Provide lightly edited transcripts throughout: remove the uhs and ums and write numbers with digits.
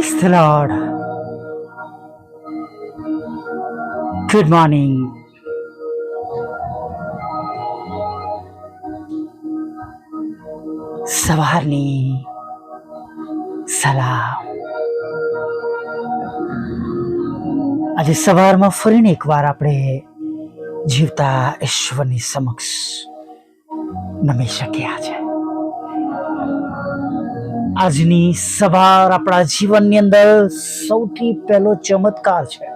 Praise the Lord. Good morning. સવારની સલામ. આજે સવારમાં ફરીને એકવાર આપણે જીવતા ઈશ્વરની સમક્ષ નમી શક્યા છે. આજની સવાર આપણા જીવનની અંદર સૌથી પહેલો ચમત્કાર છે.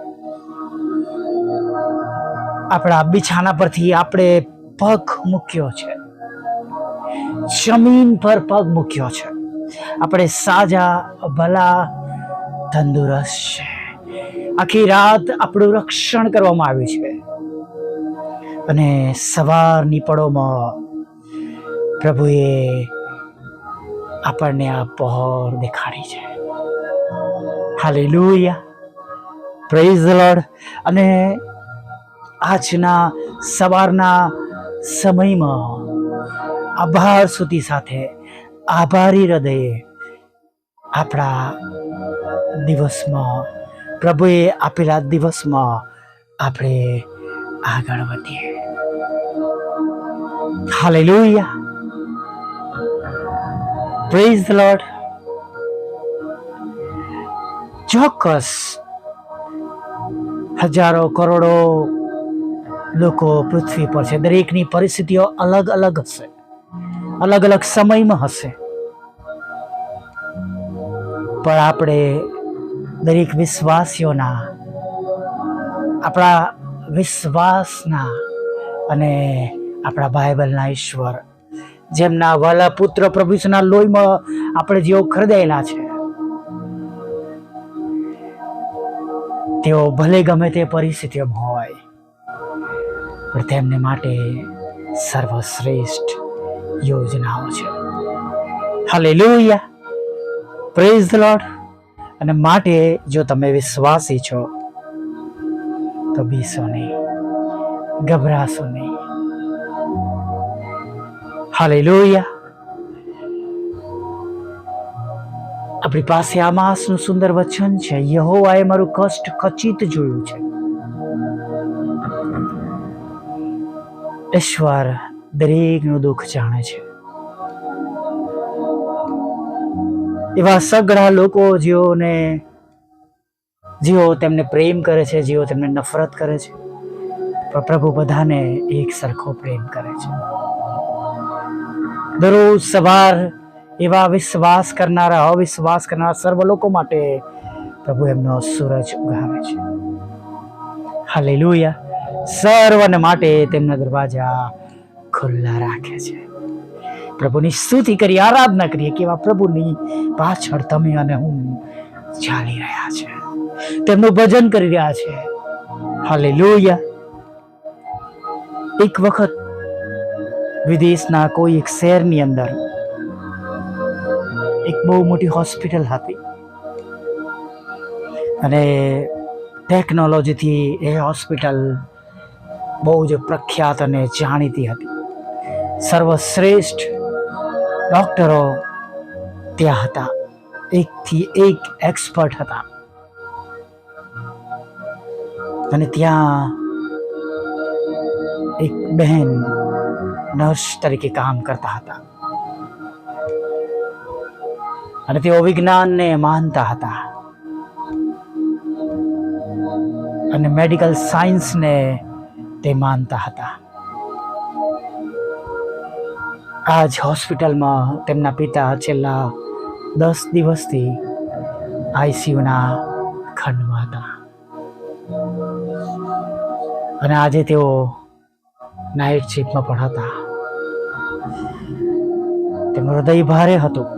આપણા બિછાના પરથી આપણે પગ મૂક્યો છે, જમીન પર પગ મૂક્યો છે. આપણે સાજા ભલા તંદુરસ્ત છે. આખી રાત આપણું રક્ષણ કરવામાં આવ્યું છે અને સવારની પળોમાં પ્રભુએ આપણને આ પહોર દેખાડી છે. Hallelujah, praise the lord. અને આજના સવારના સમયમાં આભાર સ્તુતિ સાથે આભારી હૃદયે આપણા દિવસમાં, પ્રભુએ આપેલા દિવસમાં આપણે આગળ વધીએ. Hallelujah, praise the lord. ચોક્કસ હજારો કરોડો લોકો પૃથ્વી પર છે. દરેકની પરિસ્થિતિઓ અલગ અલગ હશે, અલગ અલગ સમયમાં હશે, પણ આપણે દરેક વિશ્વાસીઓના, આપણા વિશ્વાસના અને આપણા બાઇબલના ઈશ્વર, જેમના વાલા પુત્ર પ્રભુ ઈસુના લોહીમાં આપણે જેઓ ખરીદાયેલા છે, તેઓ ભલે ગમે તે પરિસ્થિતિઓમાં હોય પણ તેમને માટે સર્વશ્રેષ્ઠ યોજનાઓ છે. Hallelujah, praise the lord. અને માટે જો તમે વિશ્વાસી છો તો બીસો નહીં, ગભરાશો નહીં. હાલેલુયા. આપણી પાસે આ માસનું સુંદર વચન છે. યહોવાએ મારું કષ્ટ ખચિત જોયું છે. ઈશ્વર દરેકનું દુઃખ જાણે છે. એવા સઘળા લોકો જેઓ તેમને પ્રેમ કરે છે, જેઓ તેમને નફરત કરે છે, પણ પ્રભુ બધાને એક સરખો પ્રેમ કરે છે. દરરોજ સવાર એવા વિશ્વાસ કરનારા, અવિશ્વાસ કરનારા સર્વ લોકો માટે પ્રભુ એમનો સૂરજ ઉગાવે છે. હાલેલુયા. સર્વને માટે તેમના દરવાજા ખુલ્લા રાખે છે. પ્રભુની સ્તુતિ કરી, આરાધના કરીએ કે એવા પ્રભુની પાછળ તમે અને હું ચાલી રહ્યા છે, તેમનું ભજન કરી રહ્યા છે. હાલેલુયા. એક વખત વિદેશના કોઈ એક શહેરની અંદર એક બહુ મોટી હોસ્પિટલ હતી અને ટેકનોલોજીથી એ હોસ્પિટલ બહુ જ પ્રખ્યાત અને જાણીતી હતી. સર્વશ્રેષ્ઠ ડોક્ટરો ત્યાં હતા, એકથી એક એક્સપર્ટ હતા. અને ત્યાં એક બહેન નર્સ તરીકે કામ કરતા હતા અને તેઓ વિજ્ઞાનને માનતા હતા અને મેડિકલ સાયન્સને તે માનતા હતા. આ જ હોસ્પિટલમાં તેમના પિતા છેલ્લા 10 દિવસથી આઈસીયુના ખંડમાં હતા અને આજે તેઓ નાઇટ શિફ્ટમાં પણ હતા. તેમનું હૃદય ભારે હતું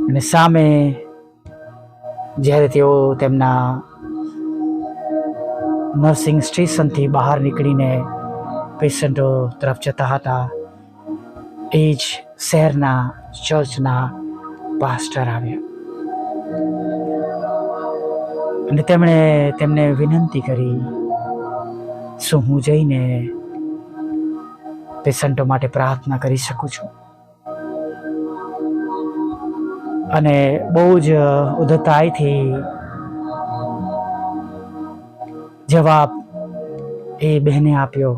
અને સામે જ્યારે તેઓ તેમના નર્સિંગ સ્ટેશનથી બહાર નીકળીને પેશન્ટો તરફ જતા હતા, એ જ શહેરના ચર્ચના પાસ્ટર આવ્યા અને તેમણે તેમને વિનંતી કરી, શું હું જઈને પેશન્ટો માટે પ્રાર્થના કરી શકું છું? અને બહુ જ ઉદ્ધતાઈથી જવાબ એ બહેને આપ્યો,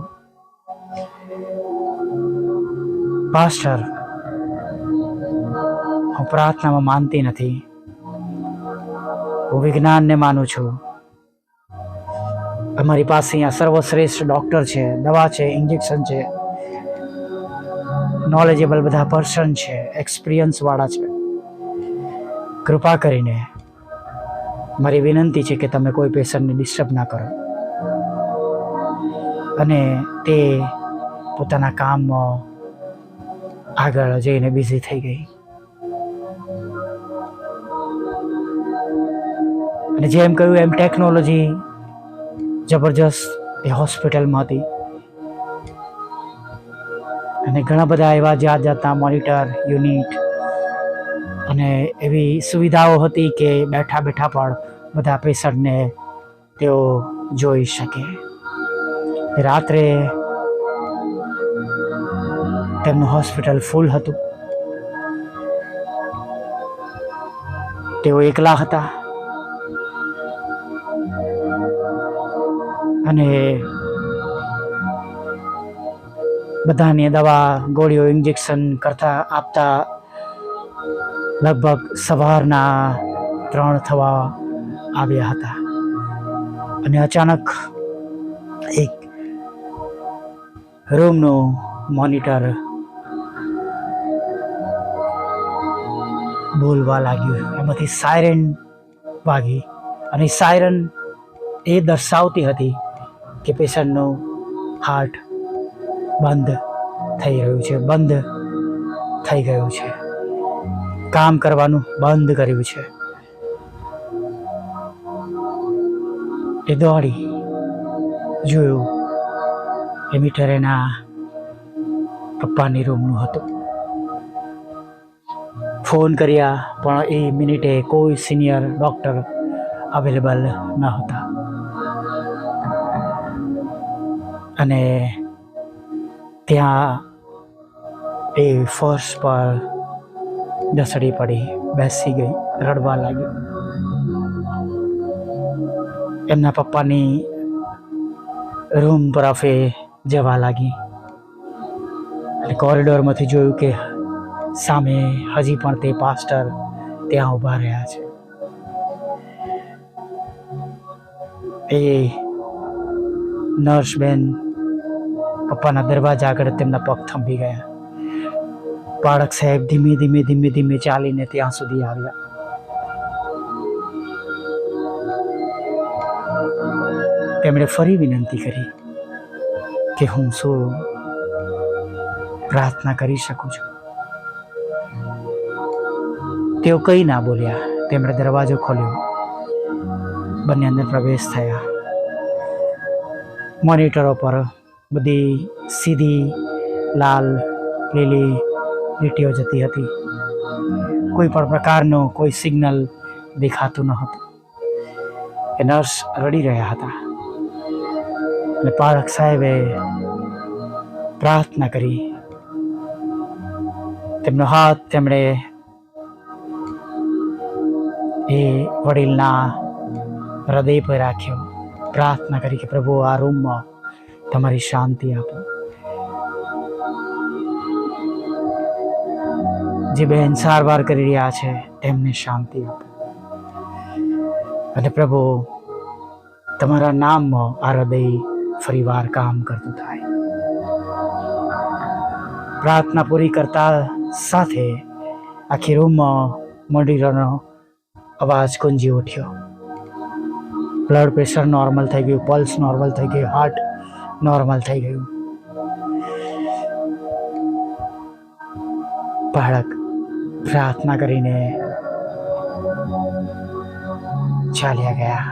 પાસ્ટર, હું પ્રાર્થનામાં માનતી નથી, હું વિજ્ઞાનને માનું છું. અમારી પાસે અહીંયા સર્વશ્રેષ્ઠ ડોક્ટર છે, દવા છે, ઇન્જેક્શન છે, નોલેજેબલ બધા પર્સન છે, એક્સપિરિયન્સ વાળા છે. કૃપા કરીને મારી વિનંતી છે કે તમે કોઈ પેશન્ટને ડિસ્ટર્બ ના કરો. અને તે પોતાના કામમાં આગળ જઈને બિઝી થઈ ગઈ. અને જેમ કહ્યું એમ ટેકનોલોજી જબરજસ્ત એ હોસ્પિટલમાં હતી. અને ઘણા બધા એવા જાતના મોનિટર યુનિટ અને એવી સુવિધાઓ હતી કે બેઠા બેઠા પણ બધા પેશન્ટને તેઓ જોઈ શકે. રાત્રે તેમનું હોસ્પિટલ ફૂલ હતું. તેઓ એકલા હતા અને બધાને દવા ગોળીઓ ઇન્જેક્શન કરતા આપતા લગભગ સવારના 3 થવા આવ્યા હતા. અને અચાનક એક રૂમનું મોનિટર બોલવા લાગ્યું. એમાંથી સાયરન વાગી અને સાયરન એ દર્શાવતી હતી કે પેશન્ટનું હાર્ટ બંધ થઈ રહ્યું છે, બંધ થઈ ગયું છે, કામ કરવાનું બંધ કર્યું છે. એ દોડી જોયું એ મીટર એના પપ્પાની રૂમનું હતું. ફોન કર્યા પણ એ મિનિટે કોઈ સિનિયર ડૉક્ટર અવેલેબલ ન હતા. અને ત્યાં એ ફર્શ પર દસડી પડી, બેસી ગઈ, રડવા લાગી. એમના પપ્પાની રૂમ તરફે જવા લાગી અને કોરિડોરમાંથી જોયું કે સામે હજી પણ તે પાસ્ટર ત્યાં ઊભા રહ્યા છે. એ નર્સ બેન પપ્પાના દરવાજા આગળ તેમના પગ થંભી ગયા. બાળક સાહેબ ધીમે ધીમે ધીમે ધીમે ચાલીને ત્યાં સુધી આવ્યા. તેમણે ફરી વિનંતી કરી કે હું શું પ્રાર્થના કરી શકું છું. તેઓ કંઈ ના બોલ્યા. તેમણે દરવાજો ખોલ્યો, બંને અંદર પ્રવેશ થયા. મોનિટરો પર બધી સીધી લાલ લીલી લીટીઓ જતી હતી. કોઈ પણ પ્રકારનું કોઈ સિગ્નલ દેખાતું ન હતું. એ નર્સ રડી રહ્યા હતા અને પારખ સાહેબે પ્રાર્થના કરી. તેમનો હાથ તેમણે એ વડીલના હૃદય પર રાખ્યો. પ્રાર્થના કરી કે પ્રભુ આ રૂમમાં તમારી શાંતિ આપો. જે બહેન સારવાર કરી રહ્યા છે તેમને શાંતિ આપો. અને પ્રભુ તમારા નામમાં આ હૃદય ફરીવાર કામ કરતું થાય. પ્રાર્થના પૂરી કરતા સાથે આખી રૂમમાં મોનિટરનો અવાજ ગુંજી ઉઠ્યો. બ્લડ પ્રેશર નોર્મલ થઈ ગયું, પલ્સ નોર્મલ થઈ ગયું, હાર્ટ નોર્મલ થઈ ગયું. બાળક પ્રાર્થના કરીને ચાલ્યા ગયા.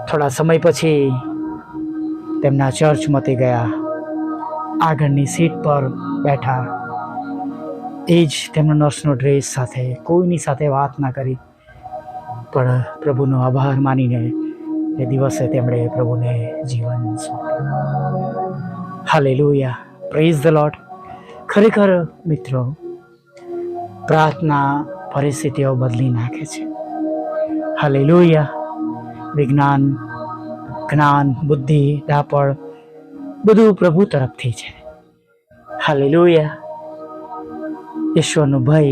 થોડા સમય પછી તેમના ચર્ચમાં તે ગયા. આગળની સીટ પર બેઠા. એ જ તેમનો નર્સનો ડ્રેસ સાથે કોઈની સાથે વાત ના કરી, પણ પ્રભુનો આભાર માનીને એ દિવસે તેમણે પ્રભુને જીવન સોંપ્યું. Hallelujah, praise the lord. ખરેખર મિત્રો, પ્રાર્થના પરિસ્થિતિઓ બદલી નાખે છે. હાલેલુયા. વિજ્ઞાન, જ્ઞાન, બુદ્ધિ, દાપણ બધું પ્રભુ તરફથી છે. હાલેલુયા. ઈશ્વરનો ભય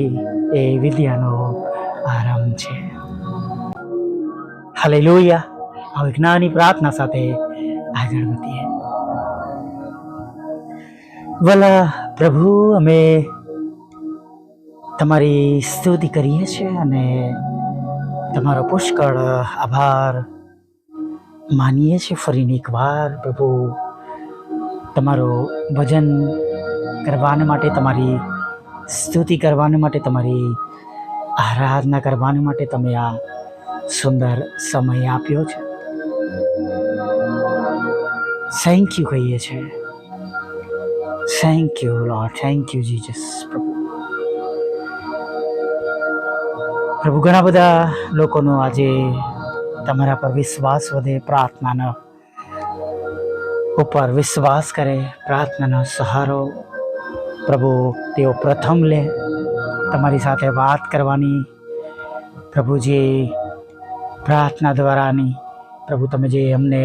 એ વિદ્યાનો આરંભ છે. હાલેલુયા. આ વિજ્ઞાની પ્રાર્થના સાથે આગળ વધીએ. ભલા પ્રભુ, અમે તમારી સ્તુતિ કરીએ છીએ અને તમારો પુષ્કળ આભાર માનીએ છીએ. ફરીને એકવાર પ્રભુ, તમારો ભજન કરવાને માટે, તમારી સ્તુતિ કરવાને માટે, તમારી આરાધના કરવાને માટે તમે આ સુંદર સમય આપ્યો છે. થેન્ક યુ કહીએ છીએ. Thank you lord. Thank you Jesus. પ્રભુ, ઘણા બધા લોકોનો આજે તમારા પર વિશ્વાસ વધે, પ્રાર્થનાનો ઉપર વિશ્વાસ કરે, પ્રાર્થનાનો સહારો પ્રભુ તેઓ પ્રથમ લે, તમારી સાથે વાત કરવાની પ્રભુ, જે પ્રાર્થના દ્વારાની પ્રભુ તમે જે અમને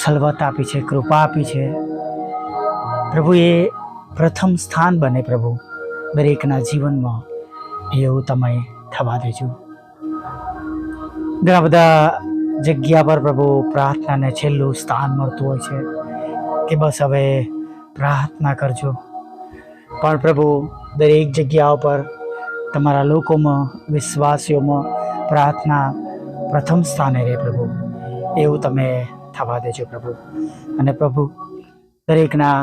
સલવત આપી છે, કૃપા આપી છે પ્રભુ, એ પ્રથમ સ્થાન બને પ્રભુ દરેકના જીવનમાં. એવું તમે થવા દેજો. ઘણા બધા જગ્યા પર પ્રભુ પ્રાર્થનાને છેલ્લું સ્થાન મળતું હોય છે કે બસ હવે પ્રાર્થના કરજો, પણ પ્રભુ દરેક જગ્યાઓ પર તમારા લોકોમાં, વિશ્વાસીઓમાં પ્રાર્થના પ્રથમ સ્થાને રહે પ્રભુ. એવું તમે થવા દેજો પ્રભુ. અને પ્રભુ દરેકના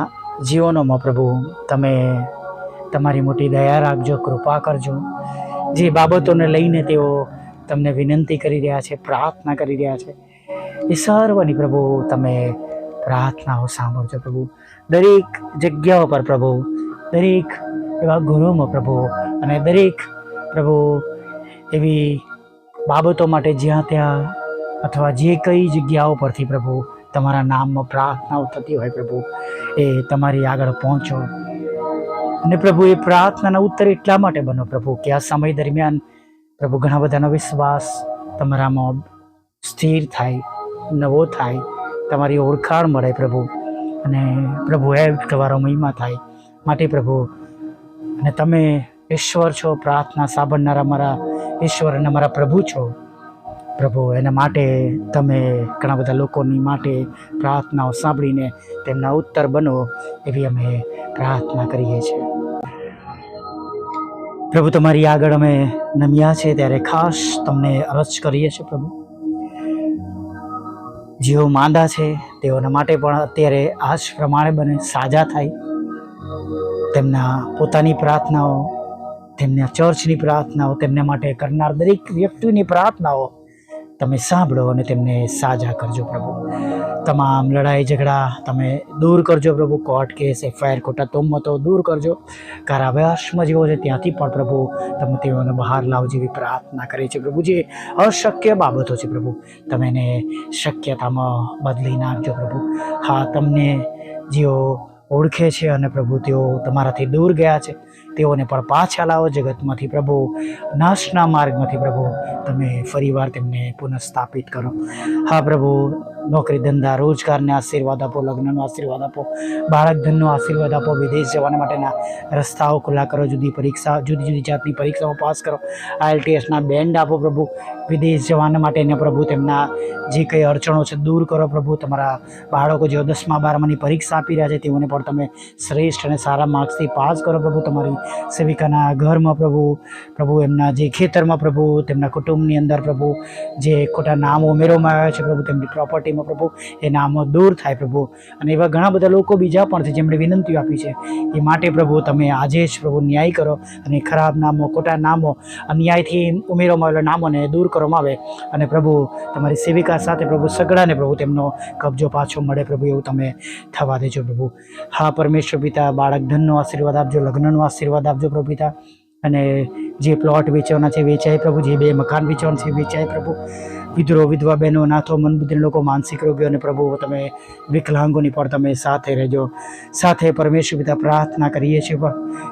જીવનોમાં પ્રભુ તમે તમારી મોટી દયા રાખજો, કૃપા કરજો. જે બાબતોને લઈને તેઓ તમને વિનંતી કરી રહ્યા છે, પ્રાર્થના કરી રહ્યા છે, એ સર્વની પ્રભુ તમે પ્રાર્થનાઓ સાંભળજો પ્રભુ. દરેક જગ્યાઓ પર પ્રભુ, દરેક એવા ગુરુઓમાં પ્રભુ, અને દરેક પ્રભુ એવી બાબતો માટે જ્યાં ત્યાં અથવા જે કઈ જગ્યાઓ પરથી પ્રભુ તમારા નામમાં પ્રાર્થનાઓ થતી હોય પ્રભુ, એ તમારી આગળ પહોંચો. અને પ્રભુ એ પ્રાર્થનાના ઉત્તર એટલા માટે બનો પ્રભુ કે આ સમય દરમિયાન પ્રભુ ઘણા બધાનો વિશ્વાસ તમારામાં સ્થિર થાય, નવો થાય, તમારી ઓળખાણ મળે પ્રભુ. અને પ્રભુ એ તમારો મહિમા થાય માટે પ્રભુ, અને તમે ઈશ્વર છો, પ્રાર્થના સાંભળનારા મારા ઈશ્વર અને મારા પ્રભુ છો પ્રભુ. એના માટે તમે ઘણા બધા લોકોની માટે પ્રાર્થનાઓ સાંભળીને તેમના ઉત્તર બનો, એવી અમે પ્રાર્થના કરીએ છીએ પ્રભુ. તમારી આગળ અમે નમ્યા છે ત્યારે ખાસ તમને અરજ કરીએ છીએ પ્રભુ, જેઓ માંદા છે તેઓના માટે પણ અત્યારે આ જ પ્રમાણે બને, સાજા થાય. તેમના પોતાની પ્રાર્થનાઓ, તેમના ચર્ચની પ્રાર્થનાઓ, તેમના માટે કરનાર દરેક વ્યક્તિની પ્રાર્થનાઓ તમે સાંભળો અને તેમને સાજા કરજો પ્રભુ. તમામ લડાઈ ઝઘડા તમે દૂર કરજો પ્રભુ. કોર્ટ કેસ, એફઆઈઆર, ખોટા તોમતો દૂર કરજો. કારાવાસમાં જેવો છે ત્યાંથી પણ પ્રભુ તમે તેઓને બહાર લાવો જેવી પ્રાર્થના કરી છે પ્રભુ. જે અશક્ય બાબતો છે પ્રભુ, તમે એને શક્યતામાં બદલી નાખજો પ્રભુ. હા, તમને જેઓ ઓળખે છે અને પ્રભુ તેઓ તમારાથી દૂર ગયા છે તેઓને પણ પાછા લાવો જગતમાંથી પ્રભુ, નાશના માર્ગમાંથી પ્રભુ તમે ફરીવાર તેમને પુનઃસ્થાપિત કરો. હા પ્રભુ, નોકરી ધંધા રોજગારને આશીર્વાદ આપો, લગ્નનો આશીર્વાદ આપો, બાળક ધનનો આશીર્વાદ આપો, વિદેશ જવાના માટેના રસ્તાઓ ખુલ્લા કરો, જુદી જુદી જાતની પરીક્ષાઓ પાસ કરો, IELTSના બેન્ડ આપો પ્રભુ. વિદેશ જવાના માટેને પ્રભુ તેમના જે કંઈ અડચણો છે દૂર કરો પ્રભુ. તમારા બાળકો જેઓ 10મા 12માની પરીક્ષા આપી રહ્યા છે તેઓને પણ તમે શ્રેષ્ઠ અને સારા માર્ક્સથી પાસ કરો પ્રભુ. તમારી સેવિકાના ઘરમાં પ્રભુ એમના જે ખેતરમાં પ્રભુ, તેમના કુટુંબની અંદર પ્રભુ જે ખોટા નામો ઉમેરવામાં આવ્યા છે પ્રભુ, તેમની પ્રોપર્ટીમાં પ્રભુ એ નામો દૂર થાય પ્રભુ. અને એવા ઘણા બધા લોકો બીજા પણ છે જેમણે વિનંતીઓ આપી છે, એ માટે પ્રભુ તમે આજે જ પ્રભુ ન્યાય કરો અને ખરાબ નામો, ખોટા નામો, અન્યાયથી ઉમેરવામાં આવેલા નામોને દૂર કરવામાં આવે. અને પ્રભુ તમારી સેવિકા સાથે પ્રભુ સગડાને પ્રભુ તેમનો કબજો પાછો મળે પ્રભુ, એવું તમે થવા દેજો પ્રભુ. હા પરમેશ્વર પિતા, બાળક ધનનો આશીર્વાદ આપજો, લગ્નનો આશીર્વાદ આપજો પ્રભુ પિતા. અને જે પ્લોટ વેચવાના છે વેચાય પ્રભુ, જે 2 મકાન વેચવાના છે વેચાય પ્રભુ. વિધરો વિધવા બહેનો, નાથો, મનબુદ્ધિ લોકો, માનસિક રોગીઓ અને પ્રભુ તમે વિકલાંગોની પણ તમે સાથે રહેજો. સાથે પરમેશ્વર પિતા પ્રાર્થના કરીએ છીએ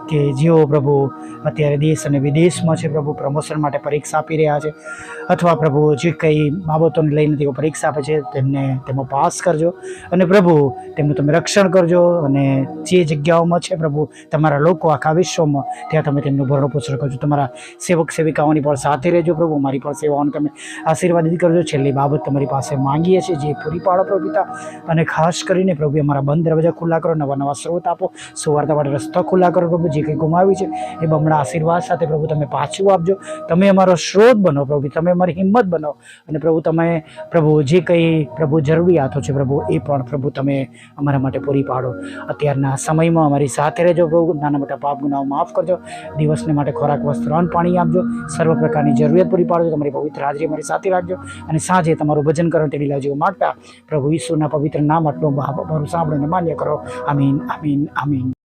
કે જેઓ પ્રભુ અત્યારે દેશ અને વિદેશમાં છે પ્રભુ, પ્રમોશન માટે પરીક્ષા આપી રહ્યા છે, અથવા પ્રભુ જે કંઈ બાબતોને લઈને તેઓ પરીક્ષા આપે છે તેમાં પાસ કરજો. અને પ્રભુ તેમનું તમે રક્ષણ કરજો. અને જે જગ્યાઓમાં છે પ્રભુ તમારા લોકો આખા વિશ્વમાં, ત્યાં તમે તેમનું ભરણ પોષણ કરજો. તમારા સેવક સેવિકાઓની પણ સાથે રહેજો પ્રભુ. મારી પણ સેવાઓને તમે આશીર્વાદિત કરજો. છેલ્લી બાબત તમારી પાસે માંગીએ છીએ, જે પૂરી પાડો પ્રભુ પિતા. અને ખાસ કરીને પ્રભુ અમારા બંધ દરવાજા ખુલ્લા કરો, નવા નવા સ્ત્રોત આપો, સુવાર્તા માટે રસ્તા ખુલ્લા કરો પ્રભુ. જે કંઈ ગુમાવ્યું છે એ બમણા આશીર્વાદ સાથે પ્રભુ તમે પાછું આપજો. તમે અમારો સ્ત્રોત બનો પ્રભુ, તમે અમારી હિંમત બનો. અને પ્રભુ તમે પ્રભુ જે કંઈ પ્રભુ જરૂરિયાતો છે પ્રભુ એ પણ પ્રભુ તમે અમારા માટે પૂરી પાડો. અત્યારના સમયમાં અમારી સાથે રહેજો પ્રભુ. નાના મોટા પાપ ગુનાઓ માફ કરજો. દિવસને માટે ખોરાક, વસ્ત્ર, અન્ન, પાણી આપજો. સર્વ પ્રકારની જરૂરિયાત પૂરી પાડજો. તમારી પવિત્ર હાજરી અમારી સાથે રાખજો. અને સાંજે તમારું ભજન કરો તેની લાજીઓ માગતા પ્રભુ ઈસુના પવિત્ર નામ આટલું સાંભળીને માન્ય કરો. આમીન, આમીન, આમીન.